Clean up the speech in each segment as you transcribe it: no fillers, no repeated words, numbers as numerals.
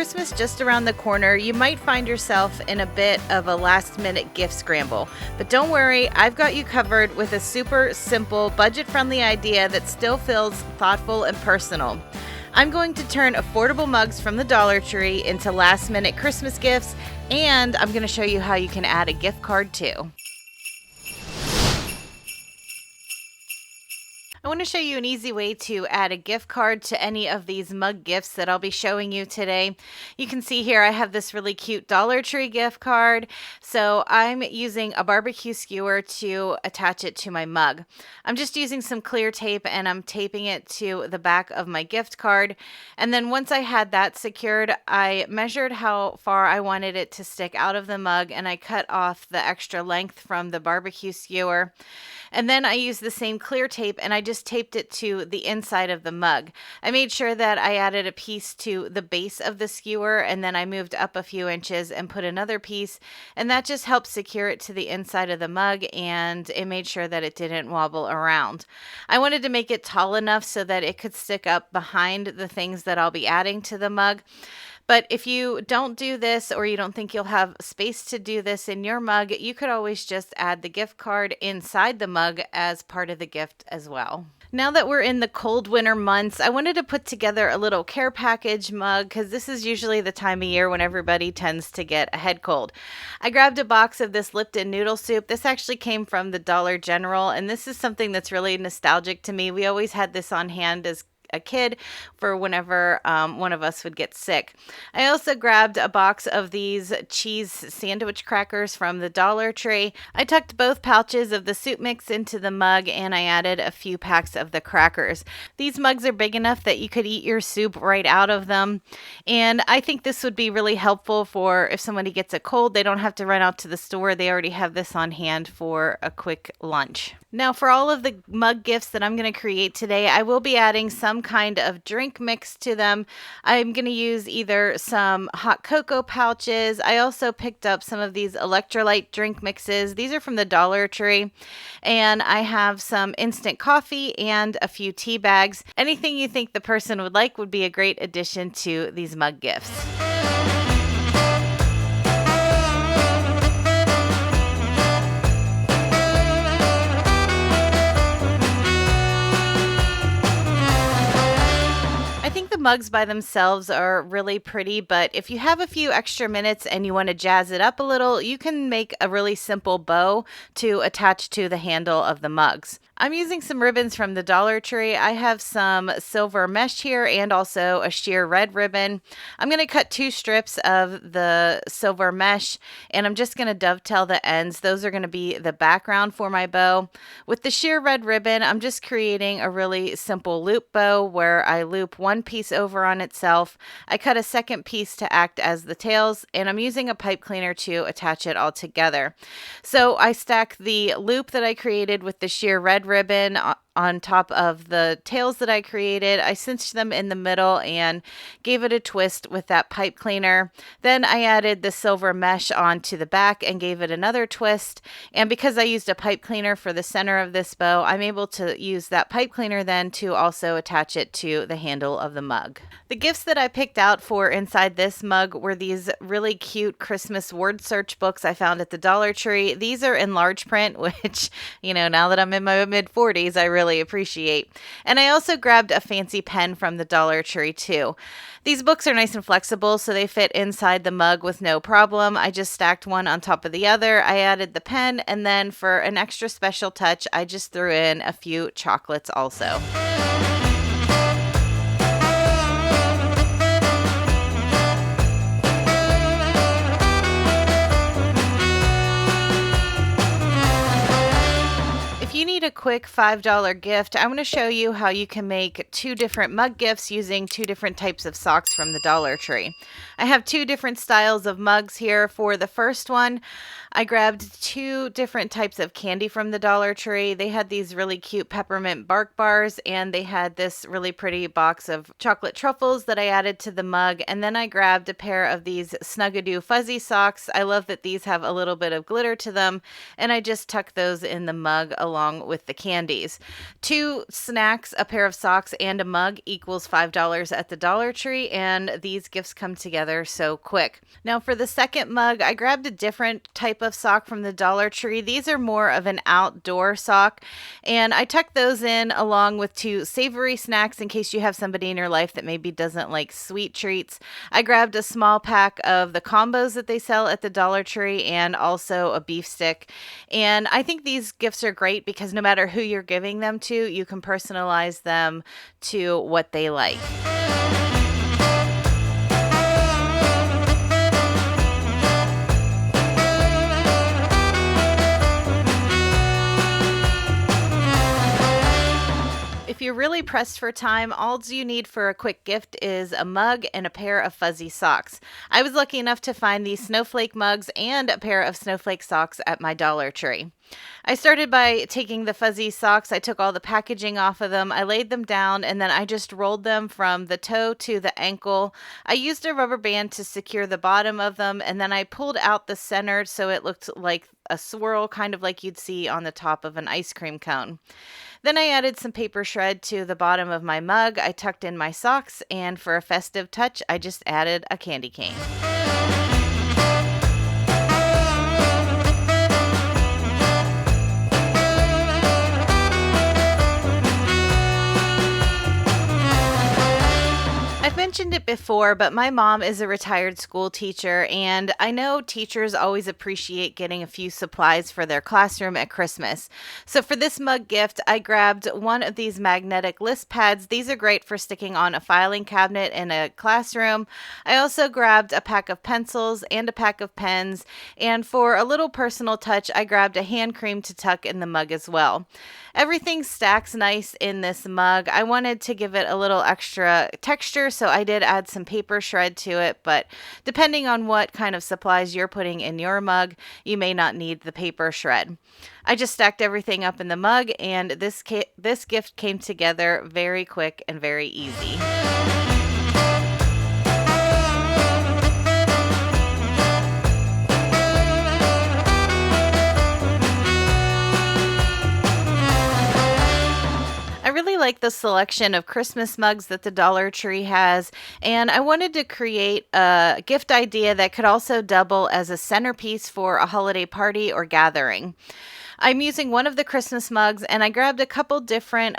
Christmas just around the corner, you might find yourself in a bit of a last-minute gift scramble. But don't worry, I've got you covered with a super simple, budget-friendly idea that still feels thoughtful and personal. I'm going to turn affordable mugs from the Dollar Tree into last-minute Christmas gifts, and I'm going to show you how you can add a gift card too. I want to show you an easy way to add a gift card to any of these mug gifts that I'll be showing you today. You can see here I have this really cute Dollar Tree gift card. So I'm using a barbecue skewer to attach it to my mug. I'm just using some clear tape and I'm taping it to the back of my gift card. And then once I had that secured, I measured how far I wanted it to stick out of the mug and I cut off the extra length from the barbecue skewer. And then I used the same clear tape and I just taped it to the inside of the mug. I made sure that I added a piece to the base of the skewer and then I moved up a few inches and put another piece, and that just helped secure it to the inside of the mug and it made sure that it didn't wobble around. I wanted to make it tall enough so that it could stick up behind the things that I'll be adding to the mug. But if you don't do this or you don't think you'll have space to do this in your mug, you could always just add the gift card inside the mug as part of the gift as well. Now that we're in the cold winter months, I wanted to put together a little care package mug because this is usually the time of year when everybody tends to get a head cold. I grabbed a box of this Lipton noodle soup. This actually came from the Dollar General, and this is something that's really nostalgic to me. We always had this on hand as a kid for whenever one of us would get sick. I also grabbed a box of these cheese sandwich crackers from the Dollar Tree. I tucked both pouches of the soup mix into the mug and I added a few packs of the crackers. These mugs are big enough that you could eat your soup right out of them, and I think this would be really helpful for if somebody gets a cold, they don't have to run out to the store. They already have this on hand for a quick lunch. Now for all of the mug gifts that I'm going to create today, I will be adding some kind of drink mix to them. I'm going to use either some hot cocoa pouches. I also picked up some of these electrolyte drink mixes. These are from the Dollar Tree. And I have some instant coffee and a few tea bags. Anything you think the person would like would be a great addition to these mug gifts. Mugs by themselves are really pretty, but if you have a few extra minutes and you want to jazz it up a little, you can make a really simple bow to attach to the handle of the mugs. I'm using some ribbons from the Dollar Tree. I have some silver mesh here and also a sheer red ribbon. I'm going to cut 2 strips of the silver mesh and I'm just going to dovetail the ends. Those are going to be the background for my bow. With the sheer red ribbon, I'm just creating a really simple loop bow where I loop one piece over on itself. I cut a second piece to act as the tails, and I'm using a pipe cleaner to attach it all together. So I stack the loop that I created with the sheer red ribbon on top of the tails that I created. I cinched them in the middle and gave it a twist with that pipe cleaner. Then I added the silver mesh onto the back and gave it another twist. And because I used a pipe cleaner for the center of this bow, I'm able to use that pipe cleaner then to also attach it to the handle of the mug. The gifts that I picked out for inside this mug were these really cute Christmas word search books I found at the Dollar Tree. These are in large print, which, now that I'm in my mid-40s, I really appreciate. And I also grabbed a fancy pen from the Dollar Tree too. These books are nice and flexible, so they fit inside the mug with no problem. I just stacked one on top of the other. I added the pen, and then for an extra special touch, I just threw in a few chocolates also. If you need a quick $5 gift, I'm going to show you how you can make 2 different mug gifts using 2 different types of socks from the Dollar Tree. I have 2 different styles of mugs here. For the first one, I grabbed 2 different types of candy from the Dollar Tree. They had these really cute peppermint bark bars, and they had this really pretty box of chocolate truffles that I added to the mug. And then I grabbed a pair of these Snuggadoo fuzzy socks. I love that these have a little bit of glitter to them, and I just tucked those in the mug along with the candies. 2 snacks, a pair of socks, and a mug equals $5 at the Dollar Tree, and these gifts come together so quick. Now for the second mug, I grabbed a different type of sock from the Dollar Tree. These are more of an outdoor sock, and I tucked those in along with 2 savory snacks in case you have somebody in your life that maybe doesn't like sweet treats. I grabbed a small pack of the combos that they sell at the Dollar Tree and also a beef stick. And I think these gifts are great because no matter who you're giving them to, you can personalize them to what they like. If you're really pressed for time, all you need for a quick gift is a mug and a pair of fuzzy socks. I was lucky enough to find these snowflake mugs and a pair of snowflake socks at my Dollar Tree. I started by taking the fuzzy socks. I took all the packaging off of them. I laid them down and then I just rolled them from the toe to the ankle. I used a rubber band to secure the bottom of them, and then I pulled out the center so it looked like a swirl, kind of like you'd see on the top of an ice cream cone. Then I added some paper shred to the bottom of my mug. I tucked in my socks, and for a festive touch, I just added a candy cane. I've mentioned it before, but my mom is a retired school teacher, and I know teachers always appreciate getting a few supplies for their classroom at Christmas. So for this mug gift, I grabbed one of these magnetic list pads. These are great for sticking on a filing cabinet in a classroom. I also grabbed a pack of pencils and a pack of pens, and for a little personal touch, I grabbed a hand cream to tuck in the mug as well. Everything stacks nice in this mug. I wanted to give it a little extra texture, so I did add some paper shred to it, but depending on what kind of supplies you're putting in your mug, you may not need the paper shred. I just stacked everything up in the mug, and this gift came together very quick and very easy. I really like the selection of Christmas mugs that the Dollar Tree has, and I wanted to create a gift idea that could also double as a centerpiece for a holiday party or gathering. I'm using one of the Christmas mugs, and I grabbed a couple different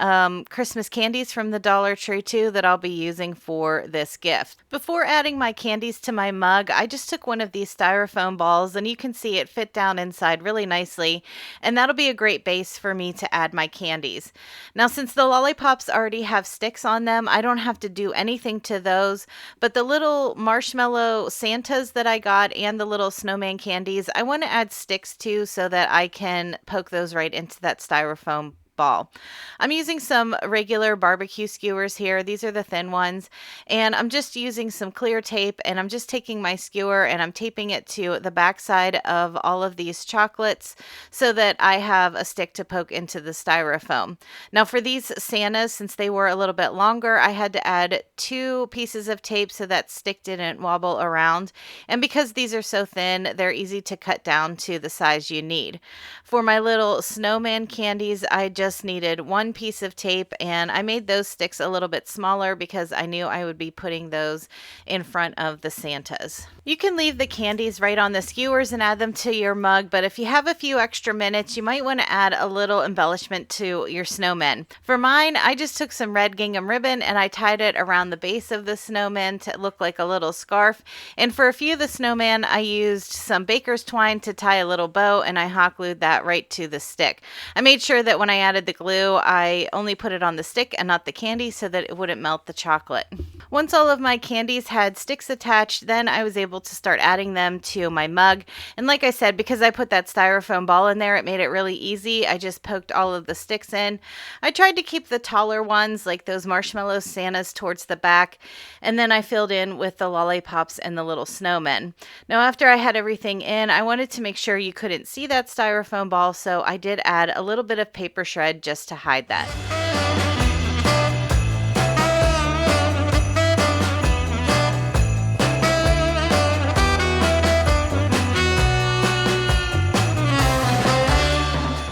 Christmas candies from the Dollar Tree too that I'll be using for this gift. Before adding my candies to my mug, I just took one of these styrofoam balls, and you can see it fit down inside really nicely, and that'll be a great base for me to add my candies. Now, since the lollipops already have sticks on them, I don't have to do anything to those, but the little marshmallow Santas that I got and the little snowman candies, I want to add sticks to so that I can poke those right into that styrofoam ball. I'm using some regular barbecue skewers here. These are the thin ones, and I'm just using some clear tape, and I'm just taking my skewer and I'm taping it to the backside of all of these chocolates so that I have a stick to poke into the styrofoam. Now for these Santas, since they were a little bit longer, I had to add 2 pieces of tape so that stick didn't wobble around, and because these are so thin, they're easy to cut down to the size you need. For my little snowman candies, I just needed 1 piece of tape, and I made those sticks a little bit smaller because I knew I would be putting those in front of the Santas. You can leave the candies right on the skewers and add them to your mug, but if you have a few extra minutes, you might want to add a little embellishment to your snowmen. For mine, I just took some red gingham ribbon and I tied it around the base of the snowman to look like a little scarf. And for a few of the snowman, I used some baker's twine to tie a little bow, and I hot glued that right to the stick. I made sure that when I added the glue, I only put it on the stick and not the candy so that it wouldn't melt the chocolate. Once all of my candies had sticks attached, then I was able to start adding them to my mug. And like I said, because I put that styrofoam ball in there, it made it really easy. I just poked all of the sticks in. I tried to keep the taller ones, like those marshmallow Santas, towards the back, and then I filled in with the lollipops and the little snowmen. Now, after I had everything in, I wanted to make sure you couldn't see that styrofoam ball, so I did add a little bit of paper shred just to hide that.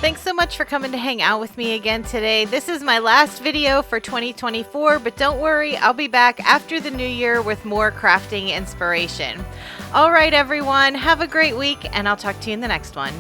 Thanks so much much for coming to hang out with me again today. This is my last video for 2024, but don't worry, I'll be back after the new year with more crafting inspiration. All right, everyone, have a great week, and I'll talk to you in the next one.